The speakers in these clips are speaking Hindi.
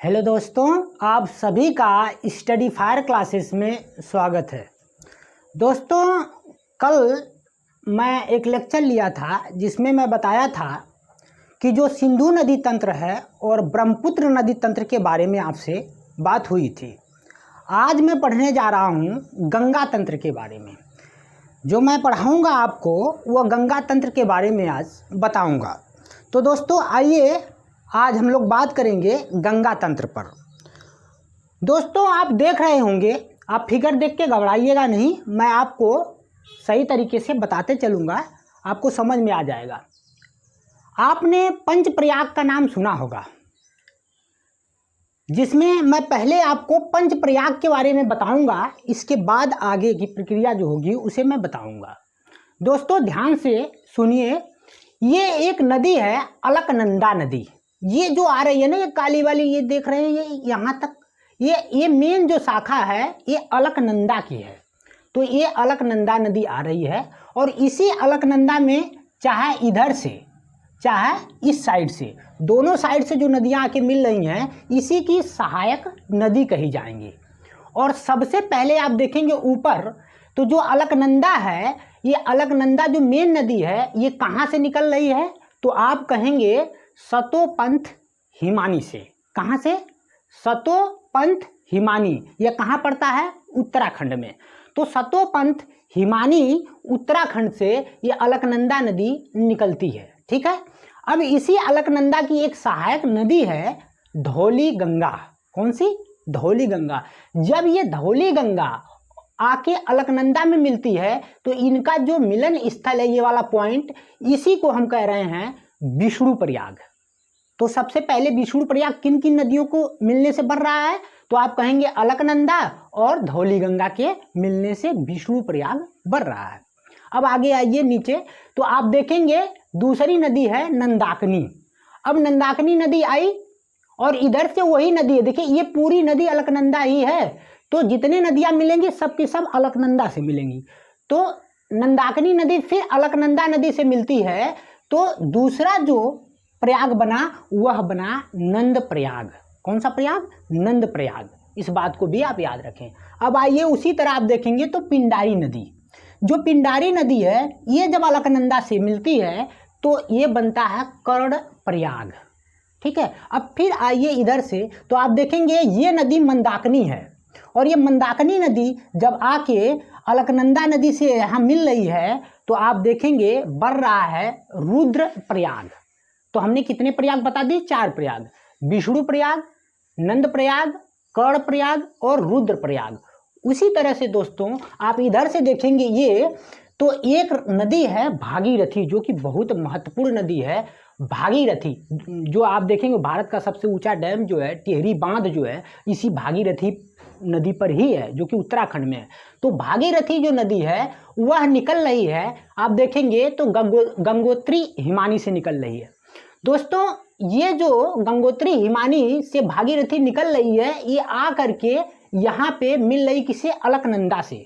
हेलो दोस्तों, आप सभी का स्टडी फायर क्लासेस में स्वागत है। दोस्तों, कल मैं एक लेक्चर लिया था जिसमें मैं बताया था कि जो सिंधु नदी तंत्र है और ब्रह्मपुत्र नदी तंत्र के बारे में आपसे बात हुई थी। आज मैं पढ़ने जा रहा हूँ गंगा तंत्र के बारे में। जो मैं पढ़ाऊँगा आपको वह गंगा तंत्र के बारे में आज बताऊँगा। तो दोस्तों आइए आज हम लोग बात करेंगे गंगा तंत्र पर। दोस्तों, आप देख रहे होंगे, आप फिगर देख के घबराइएगा नहीं, मैं आपको सही तरीके से बताते चलूँगा, आपको समझ में आ जाएगा। आपने पंचप्रयाग का नाम सुना होगा, जिसमें मैं पहले आपको पंचप्रयाग के बारे में बताऊंगा, इसके बाद आगे की प्रक्रिया जो होगी उसे मैं बताऊंगा। दोस्तों ध्यान से सुनिए, ये एक नदी है अलकनंदा नदी। ये जो आ रही है ना, ये काली वाली, ये देख रहे हैं, ये यहाँ तक ये मेन जो शाखा है ये अलकनंदा की है। तो ये अलकनंदा नदी आ रही है और इसी अलकनंदा में चाहे इधर से चाहे इस साइड से, दोनों साइड से जो नदियाँ आके मिल रही हैं, इसी की सहायक नदी कही जाएंगी। और सबसे पहले आप देखेंगे ऊपर, तो जो अलकनंदा है, ये अलकनंदा जो मेन नदी है, ये कहाँ से निकल रही है? तो आप कहेंगे सतोपंथ हिमानी से। कहाँ से? सतोपंथ हिमानी। यह कहाँ पड़ता है? उत्तराखंड में। तो सतोपंथ हिमानी उत्तराखंड से ये अलकनंदा नदी निकलती है। ठीक है। अब इसी अलकनंदा की एक सहायक नदी है धौली गंगा। कौन सी? धौली गंगा। जब ये धौली गंगा आके अलकनंदा में मिलती है तो इनका जो मिलन स्थल है, ये वाला पॉइंट, इसी को हम कह रहे हैं विष्णु प्रयाग। तो सबसे पहले विष्णु प्रयाग किन किन नदियों को मिलने से बढ़ रहा है? तो आप कहेंगे अलकनंदा और धौली गंगा के मिलने से विष्णु प्रयाग बढ़ रहा है। अब आगे आइए नीचे, तो आप देखेंगे दूसरी नदी है नंदाकिनी। अब नंदाकिनी नदी आई और इधर से वही नदी है। देखिए ये पूरी नदी अलकनंदा ही है, तो जितने नदियां मिलेंगी सब की सब अलकनंदा से मिलेंगी। तो नंदाकिनी नदी फिर अलकनंदा नदी से मिलती है, तो दूसरा जो प्रयाग बना वह बना नंद प्रयाग। कौन सा प्रयाग? नंद प्रयाग। इस बात को भी आप याद रखें। अब आइए उसी तरह आप देखेंगे तो पिंडारी नदी, जो पिंडारी नदी है, ये जब अलकनंदा से मिलती है तो ये बनता है कर्ण प्रयाग। ठीक है। अब फिर आइए इधर से, तो आप देखेंगे ये नदी मंदाकिनी है और ये मंदाकिनी नदी जब आके अलकनंदा नदी से यहाँ मिल रही है तो आप देखेंगे बढ़ रहा है रुद्र प्रयाग। तो हमने कितने प्रयाग बता दिए? 4 प्रयाग, विष्णु प्रयाग, नंद प्रयाग, कर्ण प्रयाग और रुद्र प्रयाग। उसी तरह से दोस्तों आप इधर से देखेंगे ये, तो एक नदी है भागीरथी, जो कि बहुत महत्वपूर्ण नदी है। भागीरथी जो आप देखेंगे, भारत का सबसे ऊंचा डैम जो है टिहरी बांध जो है, इसी भागीरथी नदी पर ही है, जो कि उत्तराखंड में है। तो भागीरथी जो नदी है वह निकल रही है, आप देखेंगे तो गंगोत्री हिमानी से निकल रही है। दोस्तों ये जो गंगोत्री हिमानी से भागीरथी निकल रही है, ये आ करके यहाँ पे मिल रही किसे? अलकनंदा से।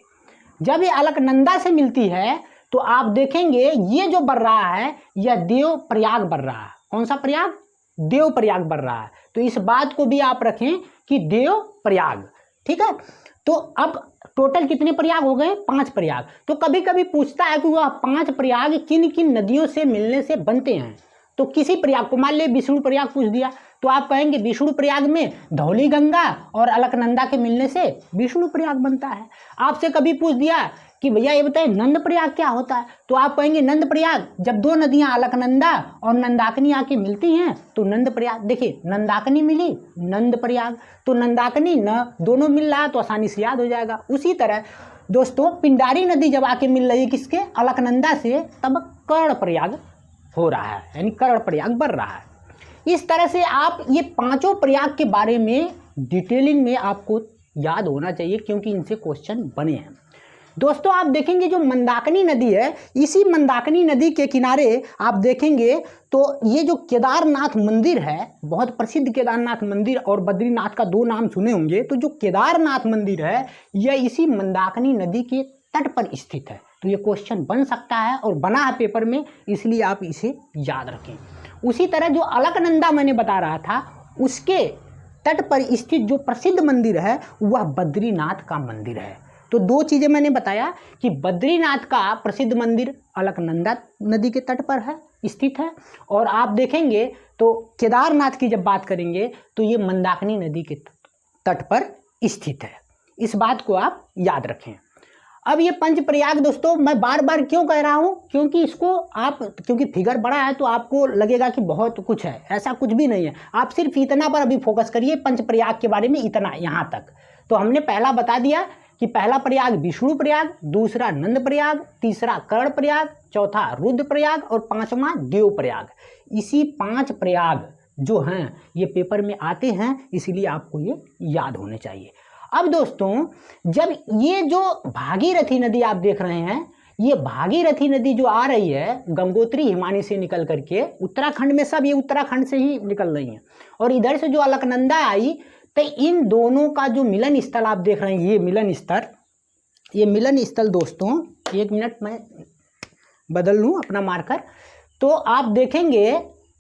जब ये अलकनंदा से मिलती है तो आप देखेंगे ये जो बढ़ रहा है यह देव प्रयाग बढ़ रहा है। कौन सा प्रयाग? देव प्रयाग बढ़ रहा है। तो इस बात को भी आप रखें कि देव प्रयाग। ठीक है। तो अब टोटल कितने प्रयाग हो गए? 5 प्रयाग। तो कभी कभी पूछता है कि वह 5 प्रयाग किन किन नदियों से मिलने से बनते हैं। तो किसी प्रयाग को, मान ले विष्णु प्रयाग पूछ दिया, तो आप कहेंगे विष्णु प्रयाग में धौली गंगा और अलकनंदा के मिलने से विष्णु प्रयाग बनता है। आपसे कभी पूछ दिया कि भैया ये बताइए नंद प्रयाग क्या होता है, तो आप कहेंगे नंद प्रयाग जब दो नदियां अलकनंदा और नंदाकिनी आके मिलती हैं तो नंद प्रयाग। देखिए नंदाकिनी मिली, नंद प्रयाग, तो नंदाकिनी न दोनों मिल रहा तो आसानी से याद हो जाएगा। उसी तरह दोस्तों पिंडारी नदी जब आके मिल रही है किसके? अलकनंदा से, तब कर्ण प्रयाग हो रहा है, यानी कर्ण प्रयाग बढ़ रहा है। इस तरह से आप ये 5 प्रयाग के बारे में डिटेलिंग में आपको याद होना चाहिए, क्योंकि इनसे क्वेश्चन बने हैं। दोस्तों आप देखेंगे जो मंदाकिनी नदी है, इसी मंदाकिनी नदी के किनारे आप देखेंगे तो ये जो केदारनाथ मंदिर है, बहुत प्रसिद्ध केदारनाथ मंदिर, और बद्रीनाथ का 2 नाम सुने होंगे, तो जो केदारनाथ मंदिर है यह इसी मंदाकिनी नदी के तट पर स्थित है। तो ये क्वेश्चन बन सकता है और बना है पेपर में, इसलिए आप इसे याद रखें। उसी तरह जो अलकनंदा मैंने बता रहा था, उसके तट पर स्थित जो प्रसिद्ध मंदिर है वह बद्रीनाथ का मंदिर है। तो दो चीज़ें मैंने बताया कि बद्रीनाथ का प्रसिद्ध मंदिर अलकनंदा नदी के तट पर है, स्थित है, और आप देखेंगे तो केदारनाथ की जब बात करेंगे तो ये मंदाकिनी नदी के तट पर स्थित है। इस बात को आप याद रखें। अब ये पंचप्रयाग दोस्तों मैं बार बार क्यों कह रहा हूँ, क्योंकि इसको आप, क्योंकि फिगर बड़ा है तो आपको लगेगा कि बहुत कुछ है, ऐसा कुछ भी नहीं है। आप सिर्फ इतना पर अभी फोकस करिए पंचप्रयाग के बारे में, इतना यहाँ तक। तो हमने पहला बता दिया कि पहला प्रयाग विष्णु प्रयाग, दूसरा नंद प्रयाग, तीसरा कर्ण प्रयाग, चौथा रुद्र प्रयाग और पांचवा देव प्रयाग। इसी 5 प्रयाग जो हैं ये पेपर में आते हैं, इसीलिए आपको ये याद होने चाहिए। अब दोस्तों जब ये जो भागीरथी नदी आप देख रहे हैं, ये भागीरथी नदी जो आ रही है गंगोत्री हिमानी से निकल करके, उत्तराखंड में सब ये उत्तराखंड से ही निकल रही हैं, और इधर से जो अलकनंदा आई, तो इन दोनों का जो मिलन स्थल आप देख रहे हैं, ये मिलन स्थल दोस्तों, एक मिनट मैं बदल लूँ अपना मार्कर, तो आप देखेंगे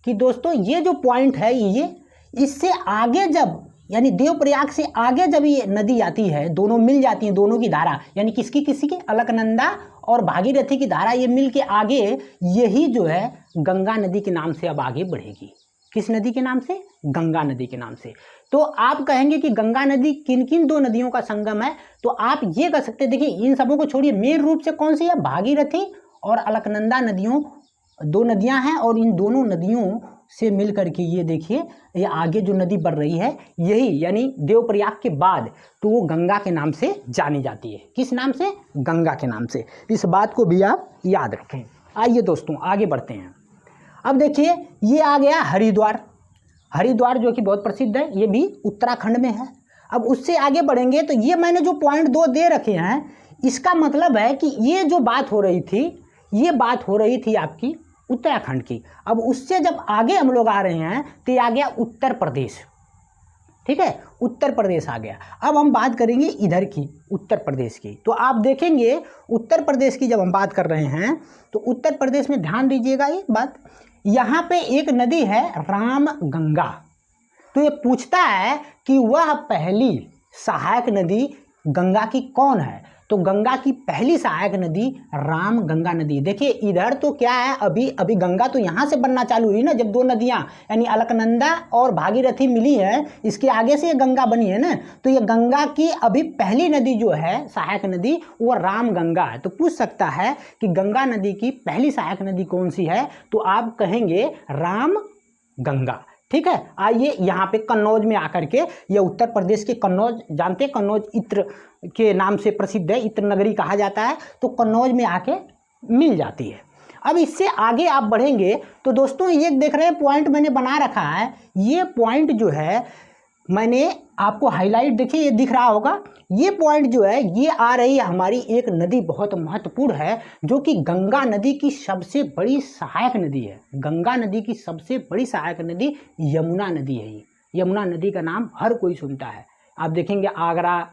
कि दोस्तों ये जो पॉइंट है, ये इससे आगे जब, यानी देवप्रयाग से आगे जब ये नदी आती है, दोनों मिल जाती हैं, दोनों की धारा, यानी किसकी की अलकनंदा और भागीरथी की धारा ये मिल के आगे, यही जो है गंगा नदी के नाम से अब आगे बढ़ेगी। किस नदी के नाम से? गंगा नदी के नाम से। तो आप कहेंगे कि गंगा नदी किन किन 2 नदियों का संगम है, तो आप ये कह सकते हैं, देखिए इन सबों को छोड़िए, मेन रूप से कौन सी है? भागीरथी और अलकनंदा नदियों, 2 नदियां हैं, और इन दोनों नदियों से मिल करके ये देखिए ये आगे जो नदी बढ़ रही है, यही यानी देवप्रयाग के बाद तो वो गंगा के नाम से जानी जाती है। किस नाम से? गंगा के नाम से। इस बात को भी आप याद रखें। आइए दोस्तों आगे बढ़ते हैं। अब देखिए ये आ गया हरिद्वार, हरिद्वार जो कि बहुत प्रसिद्ध है, ये भी उत्तराखंड में है। अब उससे आगे बढ़ेंगे तो ये मैंने जो पॉइंट 2 दे रखे हैं, इसका मतलब है कि ये जो बात हो रही थी, ये बात हो रही थी आपकी उत्तराखंड की। अब उससे जब आगे हम लोग आ रहे हैं तो ये आ गया उत्तर प्रदेश, ठीक है, उत्तर प्रदेश आ गया। अब हम बात करेंगे इधर की, उत्तर प्रदेश की। तो आप देखेंगे उत्तर प्रदेश की जब हम बात कर रहे हैं तो उत्तर प्रदेश में ध्यान दीजिएगा एक बात, यहाँ पे एक नदी है राम गंगा। तो ये पूछता है कि वह पहली सहायक नदी गंगा की कौन है? तो गंगा की पहली सहायक नदी राम गंगा नदी। देखिए इधर तो क्या है, अभी गंगा तो यहाँ से बनना चालू हुई ना, जब 2 नदियाँ यानी अलकनंदा और भागीरथी मिली है, इसके आगे से ये गंगा बनी है ना। तो ये गंगा की अभी पहली नदी जो है सहायक नदी, वो राम गंगा है। तो पूछ सकता है कि गंगा नदी की पहली सहायक नदी कौन सी है, तो आप कहेंगे राम गंगा, ठीक है। आइए यहाँ पे कन्नौज में आकर के, ये उत्तर प्रदेश के कन्नौज जानते हैं, कन्नौज इत्र के नाम से प्रसिद्ध है, इत्र नगरी कहा जाता है, तो कन्नौज में आके मिल जाती है। अब इससे आगे आप बढ़ेंगे तो दोस्तों ये देख रहे हैं पॉइंट मैंने बना रखा है, ये पॉइंट जो है मैंने आपको हाईलाइट, देखिए ये दिख रहा होगा, ये पॉइंट जो है ये आ रही है हमारी एक नदी बहुत महत्वपूर्ण है, जो कि गंगा नदी की सबसे बड़ी सहायक नदी है। गंगा नदी की सबसे बड़ी सहायक नदी यमुना नदी है। यमुना नदी का नाम हर कोई सुनता है। आप देखेंगे आगरा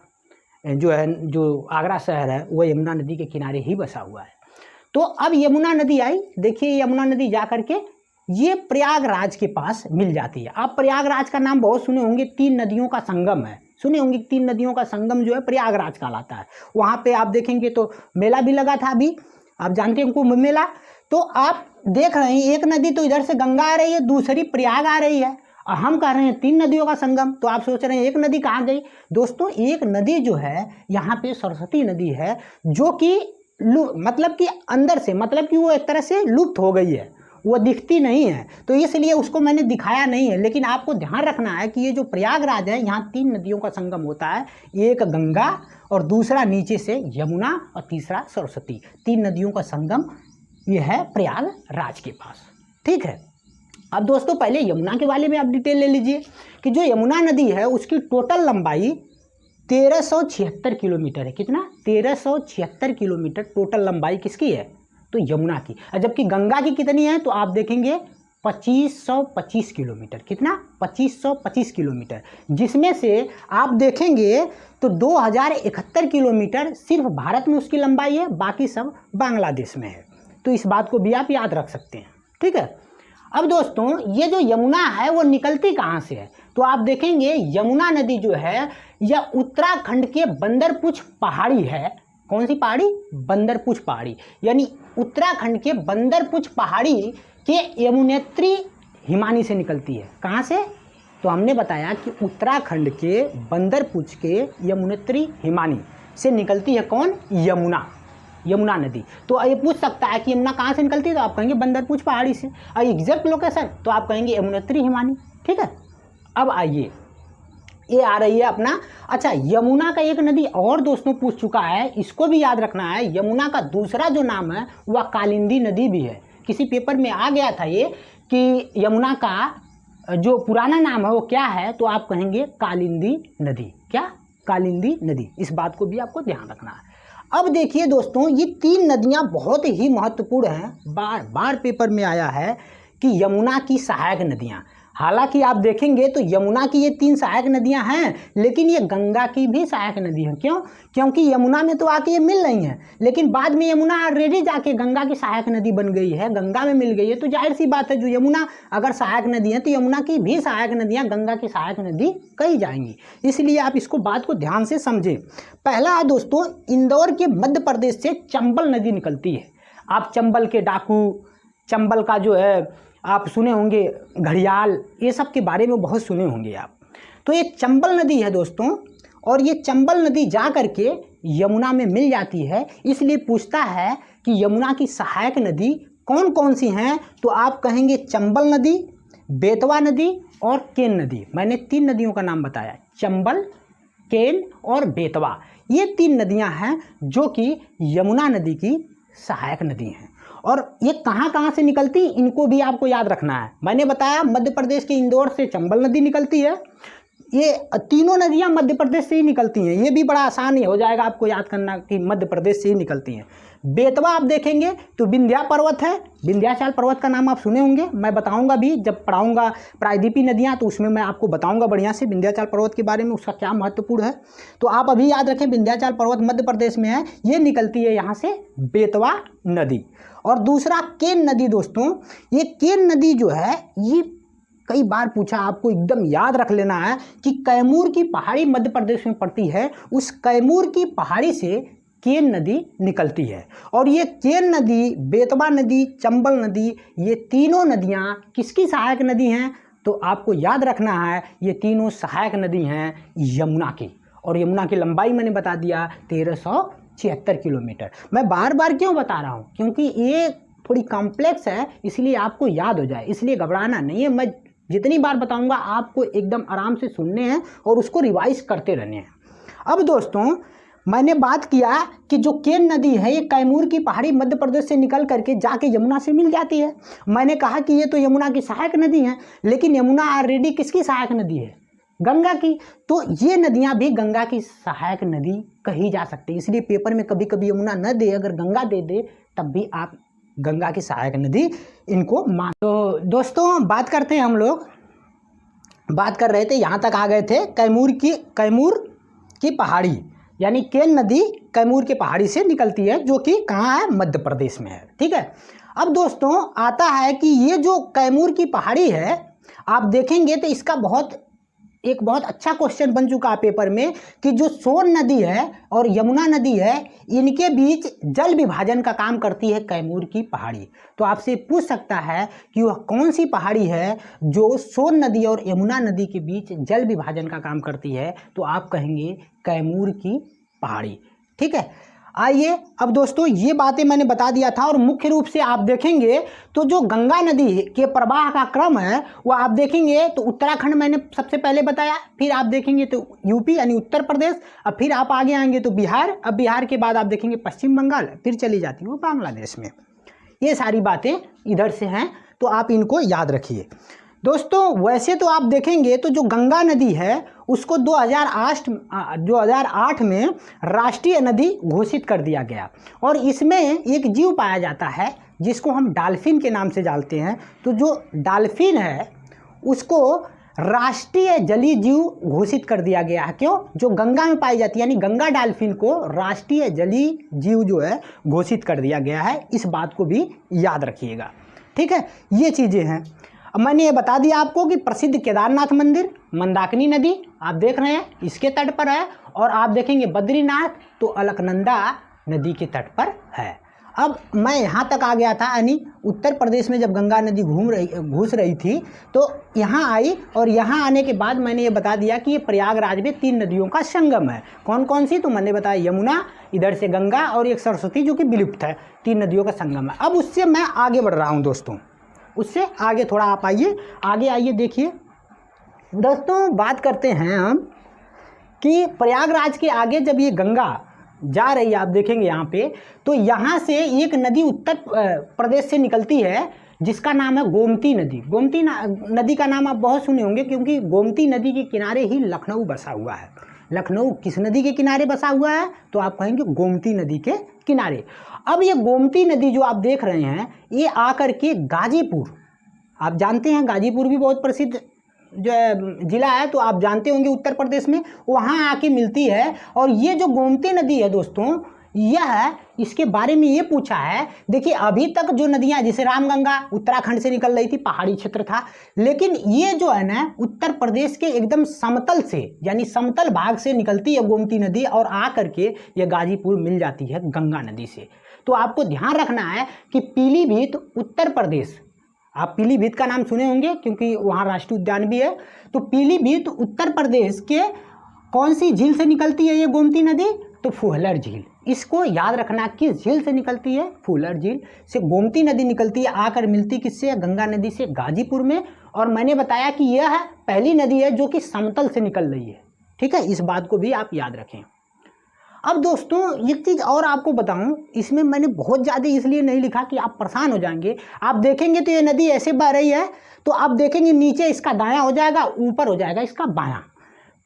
जो है, जो आगरा शहर है वो यमुना नदी के किनारे ही बसा हुआ है। तो अब यमुना नदी आई, देखिए यमुना नदी जा करके ये प्रयागराज के पास मिल जाती है। आप प्रयागराज का नाम बहुत सुने होंगे, 3 नदियों का संगम है, सुने होंगे 3 नदियों का संगम जो है प्रयागराज कहलाता है। वहाँ पे आप देखेंगे तो मेला भी लगा था, अभी आप जानते हैं कुंभ मेला। तो आप देख रहे हैं एक नदी तो इधर से गंगा आ रही है, दूसरी प्रयाग आ रही है, और हम कह रहे हैं 3 नदियों का संगम। तो आप सोच रहे हैं एक नदी कहाँ गई? दोस्तों एक नदी जो है यहाँ पे सरस्वती नदी है, जो कि मतलब कि अंदर से, मतलब कि वो एक तरह से लुप्त हो गई है, वो दिखती नहीं है, तो इसलिए उसको मैंने दिखाया नहीं है। लेकिन आपको ध्यान रखना है कि ये जो प्रयागराज है, यहाँ 3 नदियों का संगम होता है, एक गंगा और दूसरा नीचे से यमुना और तीसरा सरस्वती। 3 नदियों का संगम ये है प्रयागराज के पास, ठीक है। अब दोस्तों पहले यमुना के बारे में आप डिटेल ले लीजिए कि जो यमुना नदी है उसकी टोटल लंबाई 1376 किलोमीटर है। कितना? 1376 किलोमीटर टोटल लंबाई किसकी है? तो यमुना की। जबकि गंगा की कितनी है? तो आप देखेंगे 2525 किलोमीटर। कितना? 2525 किलोमीटर, जिसमें से आप देखेंगे तो 2071 किलोमीटर सिर्फ भारत में उसकी लंबाई है, बाकी सब बांग्लादेश में है। तो इस बात को भी आप याद रख सकते हैं, ठीक है। अब दोस्तों ये जो यमुना है वो निकलती कहाँ से है, तो आप देखेंगे यमुना नदी जो है यह उत्तराखंड के बंदरपुछ पहाड़ी है। कौन सी पहाड़ी? बंदरपुछ पहाड़ी, यानी उत्तराखंड के बंदरपुछ पहाड़ी के यमुनेत्री हिमानी से निकलती है। कहाँ से? तो हमने बताया कि उत्तराखंड के बंदरपुछ के यमुनेत्री हिमानी से निकलती है कौन? यमुना, यमुना नदी। तो ये पूछ सकता है कि यमुना कहाँ से निकलती है, तो आप कहेंगे बंदरपुछ पहाड़ी से। और एग्जैक्ट लोकेशन तो आप कहेंगे यमुनेत्री हिमानी। ठीक है, अब आइए ये आ रही है अपना, अच्छा यमुना का एक नदी और दोस्तों पूछ चुका है, इसको भी याद रखना है। यमुना का दूसरा जो नाम है वह कालिंदी नदी भी है। किसी पेपर में आ गया था ये कि यमुना का जो पुराना नाम है वो क्या है, तो आप कहेंगे कालिंदी नदी। क्या? कालिंदी नदी। इस बात को भी आपको ध्यान रखना है। अब देखिए दोस्तों, ये तीन नदियां बहुत ही महत्वपूर्ण हैं। बार बार पेपर में आया है कि यमुना की सहायक नदियां। हालांकि आप देखेंगे तो यमुना की ये तीन सहायक नदियां हैं, लेकिन ये गंगा की भी सहायक नदी है। क्यों? क्योंकि यमुना में तो आके ये मिल रही हैं, लेकिन बाद में यमुना ऑलरेडी जाके गंगा की सहायक नदी बन गई है, गंगा में मिल गई है। तो जाहिर सी बात है, जो यमुना अगर सहायक नदी है तो यमुना की भी सहायक नदियाँ गंगा की सहायक नदी कही जाएंगी। इसलिए आप इसको बात को ध्यान से समझें। पहला है दोस्तों, इंदौर के मध्य प्रदेश से चंबल नदी निकलती है। आप चंबल के डाकू, चंबल का जो है आप सुने होंगे घड़ियाल, ये सब के बारे में बहुत सुने होंगे आप। तो ये चंबल नदी है दोस्तों, और ये चंबल नदी जा कर के यमुना में मिल जाती है। इसलिए पूछता है कि यमुना की सहायक नदी कौन कौन सी हैं, तो आप कहेंगे चंबल नदी, बेतवा नदी और केन नदी। मैंने तीन नदियों का नाम बताया, चंबल, केन और बेतवा। ये तीन नदियां हैं जो कि यमुना नदी की सहायक नदी हैं। और ये कहाँ कहाँ से निकलती, इनको भी आपको याद रखना है। मैंने बताया मध्य प्रदेश के इंदौर से चंबल नदी निकलती है। ये तीनों नदियाँ मध्य प्रदेश से ही निकलती हैं। ये भी बड़ा आसान ही हो जाएगा आपको याद करना कि मध्य प्रदेश से ही निकलती हैं। बेतवा आप देखेंगे तो विंध्या पर्वत है, विंध्याचल पर्वत का नाम आप सुने होंगे। मैं बताऊंगा भी जब पढ़ाऊंगा प्रायद्वीपीय नदियां, तो उसमें मैं आपको बताऊंगा बढ़िया से विंध्याचल पर्वत के बारे में, उसका क्या महत्वपूर्ण है। तो आप अभी याद रखें, विंध्याचल पर्वत मध्य प्रदेश में है, ये निकलती है यहाँ से बेतवा नदी। और दूसरा केन नदी दोस्तों, ये केन नदी जो है ये कई बार पूछा, आपको एकदम याद रख लेना है कि कैमूर की पहाड़ी मध्य प्रदेश में पड़ती है। उस कैमूर की पहाड़ी से केन नदी निकलती है। और ये केन नदी, बेतवा नदी, चंबल नदी, ये तीनों नदियाँ किसकी सहायक नदी हैं, तो आपको याद रखना है ये तीनों सहायक नदी हैं यमुना की। और यमुना की लंबाई मैंने बता दिया 1376 किलोमीटर। मैं बार बार क्यों बता रहा हूँ, क्योंकि ये थोड़ी कॉम्प्लेक्स है, इसलिए आपको याद हो जाए, इसलिए घबराना नहीं है। मैं जितनी बार बताऊंगा आपको एकदम आराम से सुनने हैं और उसको रिवाइज करते रहने हैं। अब दोस्तों मैंने बात किया कि जो केन नदी है ये कैमूर की पहाड़ी मध्य प्रदेश से निकल करके जाके यमुना से मिल जाती है। मैंने कहा कि ये तो यमुना की सहायक नदी है, लेकिन यमुना ऑलरेडी किसकी सहायक नदी है, गंगा की। तो ये नदियां भी गंगा की सहायक नदी कही जा सकती है। इसलिए पेपर में कभी कभी यमुना न दे, अगर गंगा दे दे तब भी आप गंगा की सहायक नदी इनको मान। तो दोस्तों बात करते हैं, हम लोग बात कर रहे थे, यहाँ तक आ गए थे कैमूर की पहाड़ी, यानी केन नदी कैमूर के पहाड़ी से निकलती है, जो कि कहाँ है, मध्य प्रदेश में है। ठीक है, अब दोस्तों आता है कि ये जो कैमूर की पहाड़ी है, आप देखेंगे तो इसका एक बहुत अच्छा क्वेश्चन बन चुका है पेपर में कि जो सोन नदी है और यमुना नदी है, इनके बीच जल विभाजन का काम करती है कैमूर की पहाड़ी। तो आपसे पूछ सकता है कि वह कौन सी पहाड़ी है जो सोन नदी और यमुना नदी के बीच जल विभाजन का काम करती है, तो आप कहेंगे कैमूर की पहाड़ी। ठीक है, आइए अब दोस्तों ये बातें मैंने बता दिया था। और मुख्य रूप से आप देखेंगे तो जो गंगा नदी के प्रवाह का क्रम है वो आप देखेंगे तो उत्तराखंड मैंने सबसे पहले बताया, फिर आप देखेंगे तो यूपी यानी उत्तर प्रदेश, अब फिर आप आगे आएंगे तो बिहार, अब बिहार के बाद आप देखेंगे पश्चिम बंगाल, फिर चली जाती है वो बांग्लादेश में। ये सारी बातें इधर से हैं, तो आप इनको याद रखिए। दोस्तों वैसे तो आप देखेंगे तो जो गंगा नदी है उसको 2008 में राष्ट्रीय नदी घोषित कर दिया गया, और इसमें एक जीव पाया जाता है जिसको हम डॉल्फिन के नाम से जानते हैं। तो जो डॉल्फिन है उसको राष्ट्रीय जलीय जीव घोषित कर दिया गया है। क्यों? जो गंगा में पाई जाती है, यानी गंगा डॉल्फिन को राष्ट्रीय जलीय जीव जो है घोषित कर दिया गया है। इस बात को भी याद रखिएगा। ठीक है, ये चीज़ें हैं। अब मैंने ये बता दिया आपको कि प्रसिद्ध केदारनाथ मंदिर मंदाकिनी नदी आप देख रहे हैं इसके तट पर है, और आप देखेंगे बद्रीनाथ तो अलकनंदा नदी के तट पर है। अब मैं यहाँ तक आ गया था, यानी उत्तर प्रदेश में जब गंगा नदी घुस रही थी तो यहाँ आई, और यहाँ आने के बाद मैंने ये बता दिया कि ये प्रयागराज में 3 नदियों का संगम है। कौन कौन सी? तो मैंने बताया यमुना, इधर से गंगा, और एक सरस्वती जो कि विलुप्त है। 3 नदियों का संगम है। अब उससे मैं आगे बढ़ रहा हूँ दोस्तों, उससे आगे थोड़ा आप आइए, आगे आइए। देखिए दोस्तों, बात करते हैं हम कि प्रयागराज के आगे जब ये गंगा जा रही है, आप देखेंगे यहाँ पे, तो यहाँ से एक नदी उत्तर प्रदेश से निकलती है जिसका नाम है गोमती नदी। गोमती नदी का नाम आप बहुत सुने होंगे, क्योंकि गोमती नदी के किनारे ही लखनऊ बसा हुआ है। लखनऊ किस नदी के किनारे बसा हुआ है? तो आप कहेंगे गोमती नदी के किनारे। अब ये गोमती नदी जो आप देख रहे हैं, ये आकर के गाजीपुर, आप जानते हैं गाजीपुर भी बहुत प्रसिद्ध जो ज़िला है, तो आप जानते होंगे उत्तर प्रदेश में, वहाँ आके मिलती है। और ये जो गोमती नदी है दोस्तों, यह इसके बारे में ये पूछा है। देखिए अभी तक जो नदियाँ, जैसे रामगंगा उत्तराखंड से निकल रही थी, पहाड़ी क्षेत्र था, लेकिन ये जो है ना उत्तर प्रदेश के एकदम समतल से, यानी समतल भाग से निकलती है गोमती नदी, और आ करके ये गाजीपुर मिल जाती है गंगा नदी से। तो आपको ध्यान रखना है कि पीलीभीत उत्तर प्रदेश, आप पीलीभीत का नाम सुने होंगे क्योंकि वहाँ राष्ट्रीय उद्यान भी है। तो पीलीभीत उत्तर प्रदेश के कौन सी झील से निकलती है ये गोमती नदी? तो फुहलर झील। इसको याद रखना, किस झील से निकलती है? फुहलर झील से गोमती नदी निकलती है, आकर मिलती किससे? गंगा नदी से गाजीपुर में। और मैंने बताया कि यह पहली नदी है जो कि समतल से निकल रही है। ठीक है, इस बात को भी आप याद रखें। अब दोस्तों एक चीज़ और आपको बताऊं, इसमें मैंने बहुत ज़्यादा इसलिए नहीं लिखा कि आप परेशान हो जाएंगे। आप देखेंगे तो ये नदी ऐसे बह रही है, तो आप देखेंगे नीचे इसका दायां हो जाएगा, ऊपर हो जाएगा इसका बायां।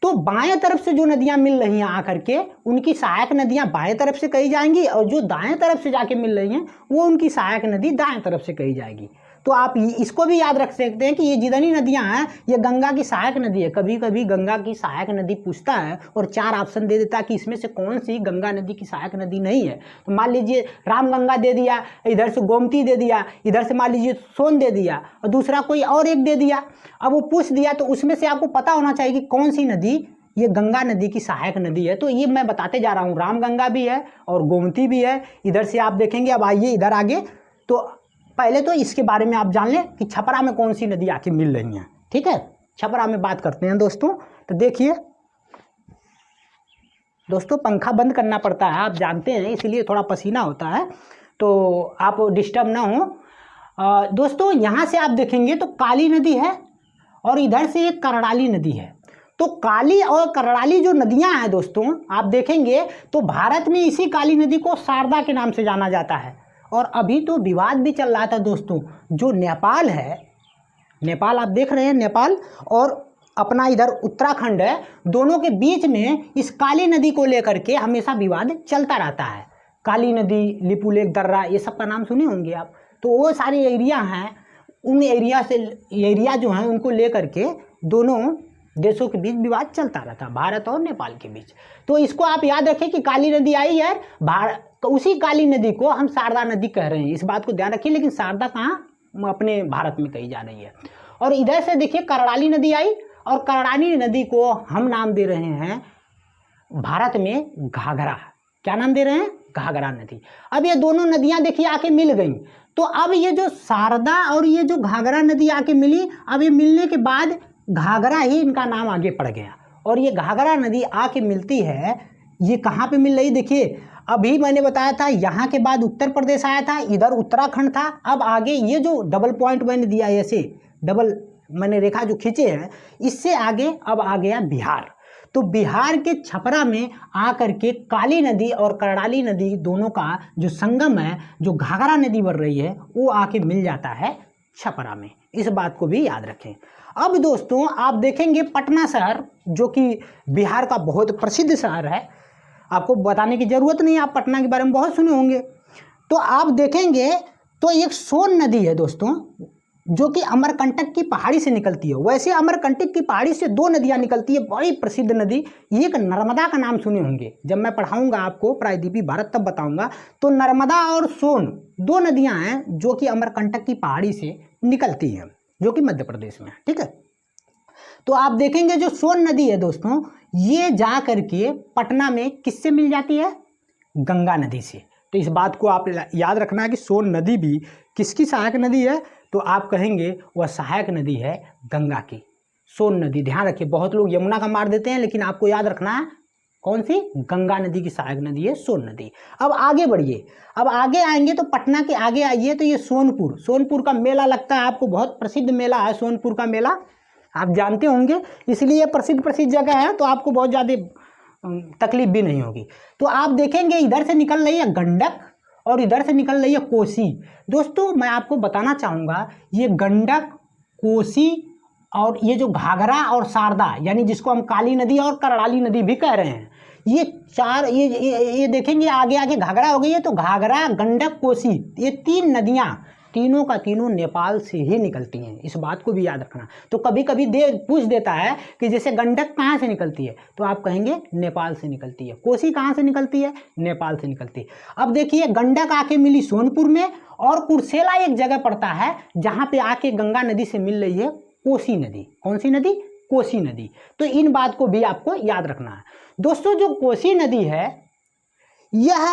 तो बाएं तरफ से जो नदियां मिल रही हैं आकर के, उनकी सहायक नदियां बाएं तरफ से कही जाएंगी, और जो दाएं तरफ से जाके मिल रही हैं वो उनकी सहायक नदी दाएं तरफ से कही जाएगी। तो आप इसको भी याद रख सकते हैं कि ये जितनी नदियां हैं ये गंगा की सहायक नदी है। कभी कभी गंगा की सहायक नदी पूछता है और 4 ऑप्शन दे देता है कि इसमें से कौन सी गंगा नदी की सहायक नदी नहीं है। तो मान लीजिए रामगंगा दे दिया, इधर से गोमती दे दिया, इधर से मान लीजिए सोन दे दिया, और दूसरा कोई और एक दे दिया। अब वो पूछ दिया, तो उसमें से आपको पता होना चाहिए कि कौन सी नदी ये गंगा नदी की सहायक नदी है। तो ये मैं बताते जा रहा हूँ, रामगंगा भी है और गोमती भी है। इधर से आप देखेंगे, अब आइए इधर आगे, तो पहले तो इसके बारे में आप जान लें कि छपरा में कौन सी नदी आके मिल रही हैं। ठीक है, छपरा में बात करते हैं दोस्तों। तो देखिए दोस्तों, पंखा बंद करना पड़ता है, आप जानते हैं, इसलिए थोड़ा पसीना होता है, तो आप डिस्टर्ब ना हो। दोस्तों यहाँ से आप देखेंगे तो काली नदी है, और इधर से एक करड़ाली नदी है। तो काली और करड़ाली जो नदियां हैं दोस्तों, आप देखेंगे तो भारत में इसी काली नदी को शारदा के नाम से जाना जाता है। और अभी तो विवाद भी चल रहा था दोस्तों, जो नेपाल है, नेपाल आप देख रहे हैं, नेपाल और अपना इधर उत्तराखंड है, दोनों के बीच में इस काली नदी को लेकर के हमेशा विवाद चलता रहता है। काली नदी, लिपुलेख दर्रा, ये सब का नाम सुने होंगे आप। तो वो सारे एरिया हैं, उन एरिया जो हैं उनको लेकर के दोनों देशों के बीच विवाद चलता रहता, भारत और नेपाल के बीच। तो इसको आप याद रखें कि काली नदी आई है, तो उसी काली नदी को हम शारदा नदी कह रहे हैं, इस बात को ध्यान रखिए। लेकिन शारदा कहाँ? अपने भारत में कही जा रही है। और इधर से देखिए करड़ाली नदी आई, और करड़ाली नदी को हम नाम दे रहे हैं भारत में घाघरा। क्या नाम दे रहे हैं? घाघरा नदी। अब ये दोनों नदियाँ देखिए आके मिल गई, तो अब ये जो शारदा और ये जो घाघरा नदी आके मिली, अब ये मिलने के बाद घाघरा ही इनका नाम आगे पड़ गया। और ये घाघरा नदी आके मिलती है, ये कहाँ पे मिल रही? देखिए अभी मैंने बताया था, यहाँ के बाद उत्तर प्रदेश आया था, इधर उत्तराखंड था। अब आगे ये जो डबल पॉइंट मैंने दिया, ऐसे डबल मैंने रेखा जो खींचे हैं, इससे आगे अब आ गया बिहार। तो बिहार के छपरा में आकर के काली नदी और करड़ाली नदी दोनों का जो संगम है, जो घाघरा नदी बन रही है, वो आके मिल जाता है छपरा में। इस बात को भी याद रखें। अब दोस्तों आप देखेंगे पटना शहर, जो कि बिहार का बहुत प्रसिद्ध शहर है, आपको बताने की ज़रूरत नहीं, आप पटना के बारे में बहुत सुने होंगे। तो आप देखेंगे तो एक सोन नदी है दोस्तों, जो कि अमरकंटक की पहाड़ी से निकलती है। वैसे अमरकंटक की पहाड़ी से दो नदियां निकलती है, बड़ी प्रसिद्ध नदी। एक नर्मदा का नाम सुने होंगे, जब मैं पढ़ाऊंगा आपको प्रायद्वीपीय भारत तब बताऊंगा। तो नर्मदा और सोन दो नदियां हैं जो कि अमरकंटक की पहाड़ी से निकलती हैं, जो कि मध्य प्रदेश में है। ठीक है, तो आप देखेंगे जो सोन नदी है दोस्तों, ये जा करके पटना में किससे मिल जाती है? गंगा नदी से। तो इस बात को आप याद रखना है कि सोन नदी भी किसकी सहायक नदी है? तो आप कहेंगे वह सहायक नदी है गंगा की, सोन नदी। ध्यान रखिए, बहुत लोग यमुना का मार देते हैं, लेकिन आपको याद रखना है कौन सी? गंगा नदी की सहायक नदी है सोन नदी। अब आगे बढ़िए, अब आगे आएंगे तो पटना के आगे आइए तो ये सोनपुर, सोनपुर का मेला लगता है आपको, बहुत प्रसिद्ध मेला है सोनपुर का मेला, आप जानते होंगे, इसलिए ये प्रसिद्ध जगह है, तो आपको बहुत ज़्यादा तकलीफ भी नहीं होगी। तो आप देखेंगे इधर से निकल रही है गंडक और इधर से निकल रही है कोसी। दोस्तों मैं आपको बताना चाहूँगा, ये गंडक, कोसी और ये जो घाघरा और शारदा, यानी जिसको हम काली नदी और करड़ाली नदी भी कह रहे हैं, ये चार, ये देखेंगे आगे आगे घाघरा हो गई है, तो घाघरा, गंडक, कोसी, ये तीन नदियाँ तीनों का तीनों नेपाल से ही निकलती हैं। इस बात को भी याद रखना। तो कभी कभी पूछ देता है कि जैसे गंडक कहाँ से निकलती है, तो आप कहेंगे नेपाल से निकलती है। कोसी कहाँ से निकलती है? नेपाल से निकलती है। अब देखिए गंडक आके मिली सोनपुर में, और कुर्सेला एक जगह पड़ता है जहाँ पे आके गंगा नदी से मिल रही है कोसी नदी। कौन सी नदी? कोसी नदी। तो इन बात को भी आपको याद रखना है। दोस्तों जो कोसी नदी है, यह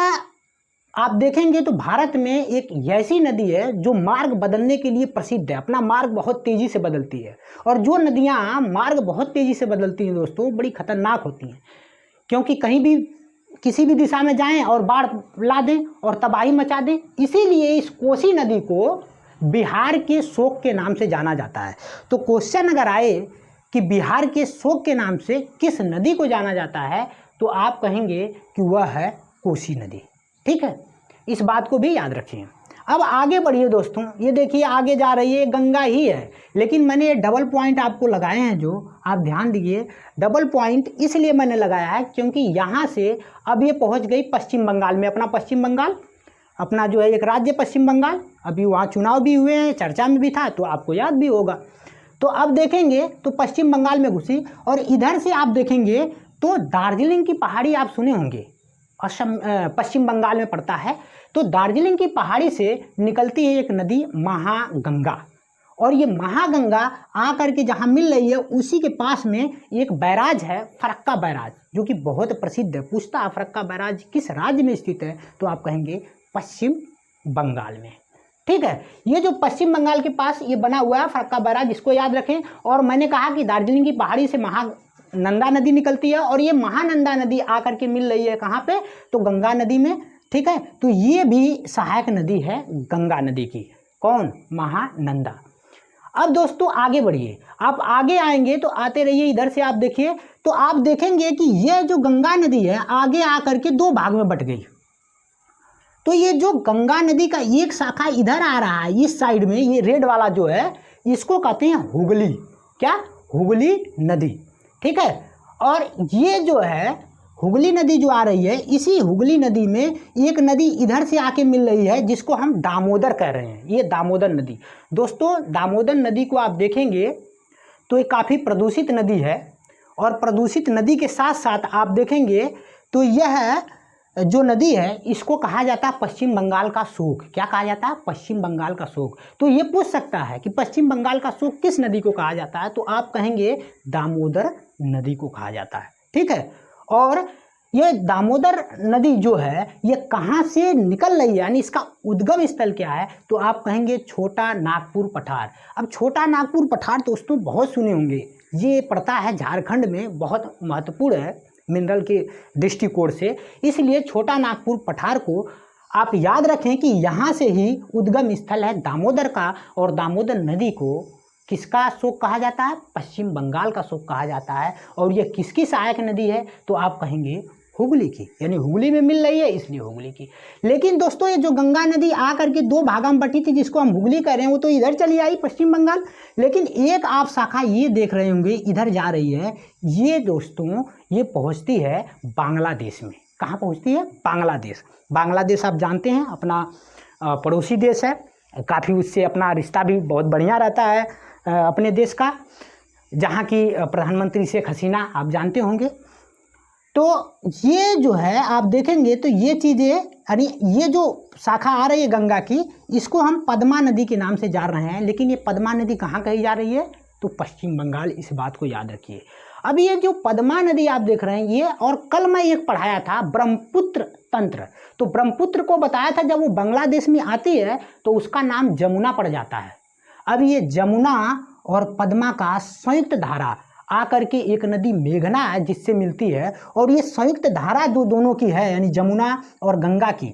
आप देखेंगे तो भारत में एक ऐसी नदी है जो मार्ग बदलने के लिए प्रसिद्ध है, अपना मार्ग बहुत तेजी से बदलती है। और जो नदियां मार्ग बहुत तेजी से बदलती हैं दोस्तों, बड़ी खतरनाक होती हैं, क्योंकि कहीं भी किसी भी दिशा में जाएं और बाढ़ ला दें और तबाही मचा दें। इसीलिए इस कोसी नदी को बिहार के शोक के नाम से जाना जाता है। तो क्वेश्चन अगर आए कि बिहार के शोक के नाम से किस नदी को जाना जाता है, तो आप कहेंगे कि वह है कोसी नदी। ठीक है, इस बात को भी याद रखिए। अब आगे बढ़िए दोस्तों, ये देखिए आगे जा रही है, गंगा ही है, लेकिन मैंने ये डबल पॉइंट आपको लगाए हैं, जो आप ध्यान दीजिए। डबल पॉइंट इसलिए मैंने लगाया है क्योंकि यहाँ से अब ये पहुँच गई पश्चिम बंगाल में। अपना पश्चिम बंगाल, अपना जो है एक राज्य पश्चिम बंगाल, अभी वहाँ चुनाव भी हुए हैं, चर्चा में भी था, तो आपको याद भी होगा। तो अब देखेंगे तो पश्चिम बंगाल में घुसी, और इधर से आप देखेंगे तो दार्जिलिंग की पहाड़ी आप सुने होंगे, असम पश्चिम बंगाल में पड़ता है। तो दार्जिलिंग की पहाड़ी से निकलती है एक नदी महागंगा, और ये महागंगा आकर के जहाँ मिल रही है उसी के पास में एक बैराज है, फरक्का बैराज, जो कि बहुत प्रसिद्ध है। पूछता है फरक्का बैराज किस राज्य में स्थित है, तो आप कहेंगे पश्चिम बंगाल में। ठीक है, ये जो पश्चिम बंगाल के पास ये बना हुआ है फरक्का बैराज, इसको याद रखें। और मैंने कहा कि दार्जिलिंग की पहाड़ी से महानंदा नदी निकलती है, और ये महानंदा नदी आकर के मिल रही है कहाँ पे, तो गंगा नदी में। ठीक है, तो ये भी सहायक नदी है गंगा नदी की। कौन? महानंदा। अब दोस्तों आगे बढ़िए, आप आगे आएंगे तो आते रहिए, इधर से आप देखिए तो आप देखेंगे कि यह जो गंगा नदी है आगे आकर के दो भाग में बट गई। तो ये जो गंगा नदी का एक शाखा इधर आ रहा है इस साइड में, ये रेड वाला जो है, इसको कहते हैं हुगली। क्या? हुगली नदी। ठीक है, और ये जो है हुगली नदी जो आ रही है, इसी हुगली नदी में एक नदी इधर से आके मिल रही है जिसको हम दामोदर कह रहे हैं। ये दामोदर नदी। दोस्तों दामोदर नदी को आप देखेंगे तो ये काफ़ी प्रदूषित नदी है, और प्रदूषित नदी के साथ साथ आप देखेंगे तो यह जो नदी है इसको कहा जाता है पश्चिम बंगाल का शोक। क्या कहा जाता है? पश्चिम बंगाल का शोक। तो ये पूछ सकता है कि पश्चिम बंगाल का शोक किस नदी को कहा जाता है, तो आप कहेंगे दामोदर नदी को कहा जाता है। ठीक है, और ये दामोदर नदी जो है ये कहाँ से निकल रही है, यानी इसका उद्गम स्थल क्या है, तो आप कहेंगे छोटा नागपुर पठार। अब छोटा नागपुर पठार दोस्तों बहुत सुने होंगे, ये पड़ता है झारखंड में, बहुत महत्वपूर्ण है मिनरल के दृष्टिकोण से, इसलिए छोटा नागपुर पठार को आप याद रखें कि यहाँ से ही उद्गम स्थल है दामोदर का, और दामोदर नदी को किसका शोक कहा जाता है? पश्चिम बंगाल का शोक कहा जाता है। और ये किसकी सहायक नदी है, तो आप कहेंगे हुगली की, यानी हुगली में मिल रही है इसलिए हुगली की। लेकिन दोस्तों ये जो गंगा नदी आकर के दो भागों में बटी थी जिसको हम हुगली कह रहे हैं, वो तो इधर चली आई पश्चिम बंगाल, लेकिन एक आप शाखा ये देख रहे होंगे इधर जा रही है, ये दोस्तों ये पहुंचती है बांग्लादेश में। कहाँ पहुंचती है? बांग्लादेश। बांग्लादेश आप जानते हैं अपना पड़ोसी देश है, काफ़ी उससे अपना रिश्ता भी बहुत बढ़िया रहता है अपने देश का, जहाँ की प्रधानमंत्री शेख हसीना आप जानते होंगे। तो ये जो है आप देखेंगे तो ये चीज़ें, यानी ये जो शाखा आ रही है गंगा की, इसको हम पद्मा नदी के नाम से जान रहे हैं। लेकिन ये पद्मा नदी कहाँ कही जा रही है? तो पश्चिम बंगाल, इस बात को याद रखिए। अब ये जो पद्मा नदी आप देख रहे हैं ये, और कल मैं एक पढ़ाया था ब्रह्मपुत्र तंत्र, तो ब्रह्मपुत्र को बताया था जब वो बांग्लादेश में आती है तो उसका नाम जमुना पड़ जाता है। अब ये जमुना और पद्मा का संयुक्त धारा आकर के एक नदी मेघना है जिससे मिलती है, और ये संयुक्त धारा जो दोनों की है, यानी जमुना और गंगा की,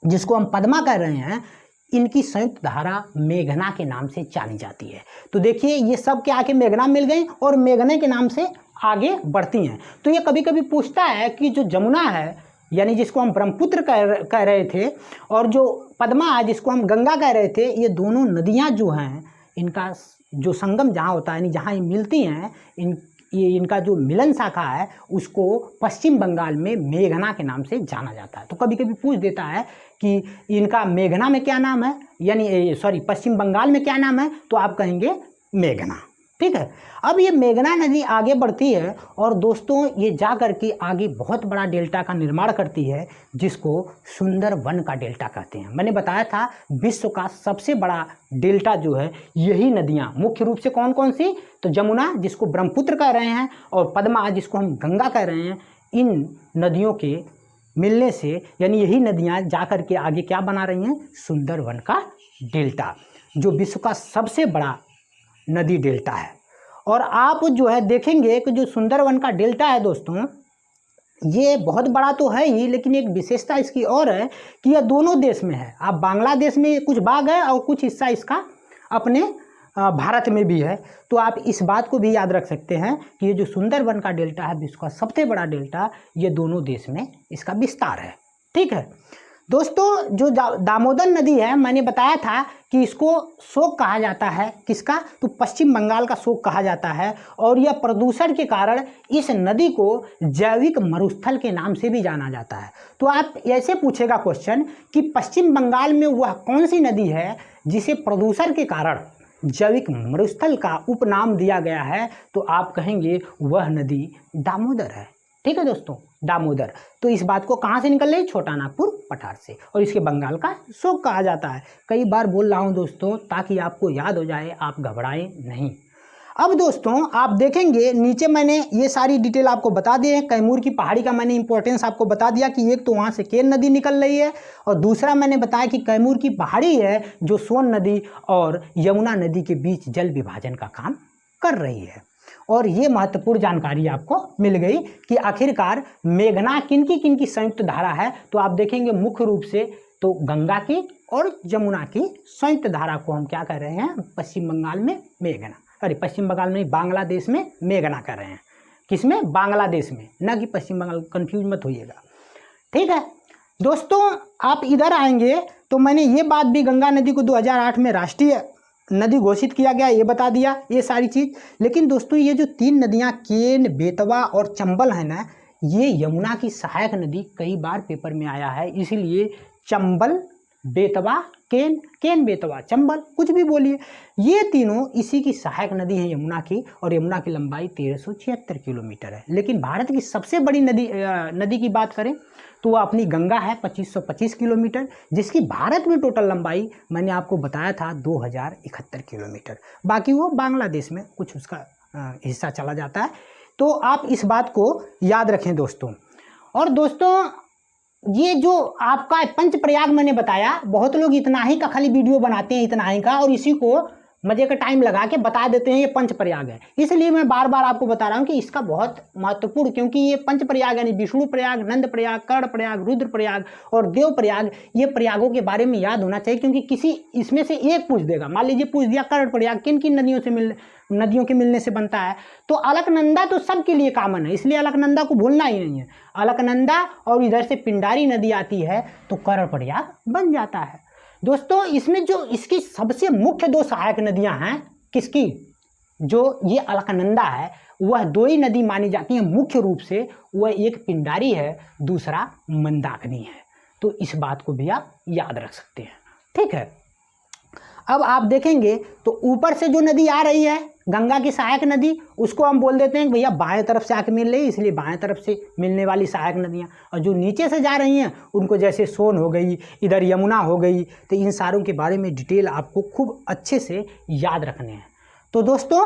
जिसको हम पद्मा कह रहे हैं, इनकी संयुक्त धारा मेघना के नाम से जानी जाती है। तो देखिए ये सब के आके मेघना मिल गई और मेघना के नाम से आगे बढ़ती हैं। तो ये कभी कभी पूछता है कि जो जमुना है, यानी जिसको हम ब्रह्मपुत्र कह रहे थे, और जो पद्मा है जिसको हम गंगा कह रहे थे, ये दोनों नदियाँ जो हैं, इनका जो संगम जहाँ होता है, यानी जहाँ ये मिलती हैं, इनका जो मिलन शाखा है उसको पश्चिम बंगाल में मेघना के नाम से जाना जाता है। तो कभी कभी पूछ देता है कि इनका मेघना में क्या नाम है, यानी सॉरी पश्चिम बंगाल में क्या नाम है, तो आप कहेंगे मेघना। ठीक है। अब ये मेघना नदी आगे बढ़ती है और दोस्तों ये जा कर के आगे बहुत बड़ा डेल्टा का निर्माण करती है, जिसको सुंदरवन का डेल्टा कहते हैं। मैंने बताया था विश्व का सबसे बड़ा डेल्टा जो है, यही नदियाँ मुख्य रूप से कौन कौन सी, तो जमुना जिसको ब्रह्मपुत्र कह रहे हैं और पद्मा जिसको हम गंगा कह रहे हैं, इन नदियों के मिलने से, यानी यही नदियाँ जा कर के आगे क्या बना रही हैं, सुंदरवन का डेल्टा, जो विश्व का सबसे बड़ा नदी डेल्टा है। और आप जो है देखेंगे कि जो सुंदरवन का डेल्टा है दोस्तों, ये बहुत बड़ा तो है ही, लेकिन एक विशेषता इसकी और है कि यह दोनों देश में है। आप बांग्लादेश में कुछ भाग है और कुछ हिस्सा इसका अपने भारत में भी है। तो आप इस बात को भी याद रख सकते हैं कि ये जो सुंदरवन का डेल्टा है विश्व का सबसे बड़ा डेल्टा, ये दोनों देश में इसका विस्तार है। ठीक है दोस्तों, जो दामोदर नदी है, मैंने बताया था कि इसको शोक कहा जाता है, किसका, तो पश्चिम बंगाल का शोक कहा जाता है। और यह प्रदूषण के कारण इस नदी को जैविक मरुस्थल के नाम से भी जाना जाता है। तो आप ऐसे पूछेगा क्वेश्चन कि पश्चिम बंगाल में वह कौन सी नदी है जिसे प्रदूषण के कारण जैविक मरुस्थल का उपनाम दिया गया है, तो आप कहेंगे वह नदी दामोदर है। ठीक है दोस्तों, दामोदर। तो इस बात को कहाँ से निकल रही, छोटा नागपुर पठार से, और इसके बंगाल का शोक कहा जाता है। कई बार बोल रहा हूँ दोस्तों ताकि आपको याद हो जाए, आप घबराएं नहीं। अब दोस्तों आप देखेंगे नीचे मैंने ये सारी डिटेल आपको बता दी है। कैमूर की पहाड़ी का मैंने इंपॉर्टेंस आपको बता दिया कि एक तो वहाँ से केन नदी निकल रही है, और दूसरा मैंने बताया कि कैमूर की पहाड़ी है जो सोन नदी और यमुना नदी के बीच जल विभाजन का काम कर रही है। और ये महत्वपूर्ण जानकारी आपको मिल गई कि आखिरकार मेघना किनकी संयुक्त धारा है। तो आप देखेंगे मुख्य रूप से तो गंगा की और जमुना की संयुक्त धारा को हम क्या कर रहे हैं, पश्चिम बंगाल में मेघना, अरे पश्चिम बंगाल में बांग्लादेश में मेघना कर रहे हैं। किसमें, बांग्लादेश में, न कि पश्चिम बंगाल, कंफ्यूज मत होइएगा। ठीक है दोस्तों, आप इधर आएंगे तो मैंने ये बात भी, गंगा नदी को 2008 में राष्ट्रीय नदी घोषित किया गया, ये बता दिया, ये सारी चीज़। लेकिन दोस्तों ये जो 3 नदियाँ केन, बेतवा और चंबल है ना, ये यमुना की सहायक नदी कई बार पेपर में आया है, इसीलिए चंबल, बेतवा, केन बेतवा, चंबल, कुछ भी बोलिए, ये तीनों इसी की सहायक नदी है यमुना की, और यमुना की लंबाई 1376 किलोमीटर है। लेकिन भारत की सबसे बड़ी नदी की बात करें तो वह अपनी गंगा है 2525 किलोमीटर, जिसकी भारत में टोटल लंबाई मैंने आपको बताया था 2071 किलोमीटर। बाकी वो बांग्लादेश में कुछ उसका हिस्सा चला जाता है। तो आप इस बात को याद रखें दोस्तों। और दोस्तों ये जो आपका पंचप्रयाग मैंने बताया, बहुत लोग इतना ही का खाली वीडियो बनाते हैं, इतना ही का, और इसी को मजे का टाइम लगा के बता देते हैं ये पंचप्रयाग है। इसलिए मैं बार बार आपको बता रहा हूँ कि इसका बहुत महत्वपूर्ण, क्योंकि ये पंचप्रयाग यानी विष्णु प्रयाग, नंद प्रयाग, कर्ण प्रयाग, रुद्र प्रयाग और देव प्रयाग, ये प्रयागों के बारे में याद होना चाहिए, क्योंकि किसी इसमें से एक पूछ देगा। मान लीजिए पूछ दिया कर्ण प्रयाग किन किन नदियों के मिलने से बनता है, तो अलकनंदा तो सबके लिए कॉमन है, इसलिए अलकनंदा को भूलना ही नहीं है। अलकनंदा और इधर से पिंडारी नदी आती है तो कर्ण प्रयाग बन जाता है। दोस्तों इसमें जो इसकी सबसे मुख्य 2 सहायक नदियां हैं, किसकी, जो ये अलकनंदा है, वह 2 ही नदी मानी जाती हैं मुख्य रूप से, वह एक पिंडारी है, दूसरा मंदाकिनी है। तो इस बात को भी आप याद रख सकते हैं। ठीक है अब आप देखेंगे तो ऊपर से जो नदी आ रही है गंगा की सहायक नदी, उसको हम बोल देते हैं कि भैया बाएं तरफ से आके मिल रही है, इसलिए बाएं तरफ से मिलने वाली सहायक नदियाँ। और जो नीचे से जा रही हैं उनको जैसे सोन हो गई, इधर यमुना हो गई, तो इन सारों के बारे में डिटेल आपको खूब अच्छे से याद रखने हैं। तो दोस्तों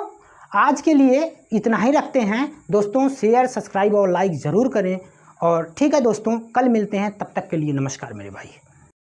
आज के लिए इतना ही रखते हैं। दोस्तों शेयर, सब्सक्राइब और लाइक ज़रूर करें। और ठीक है दोस्तों, कल मिलते हैं, तब तक के लिए नमस्कार मेरे भाई।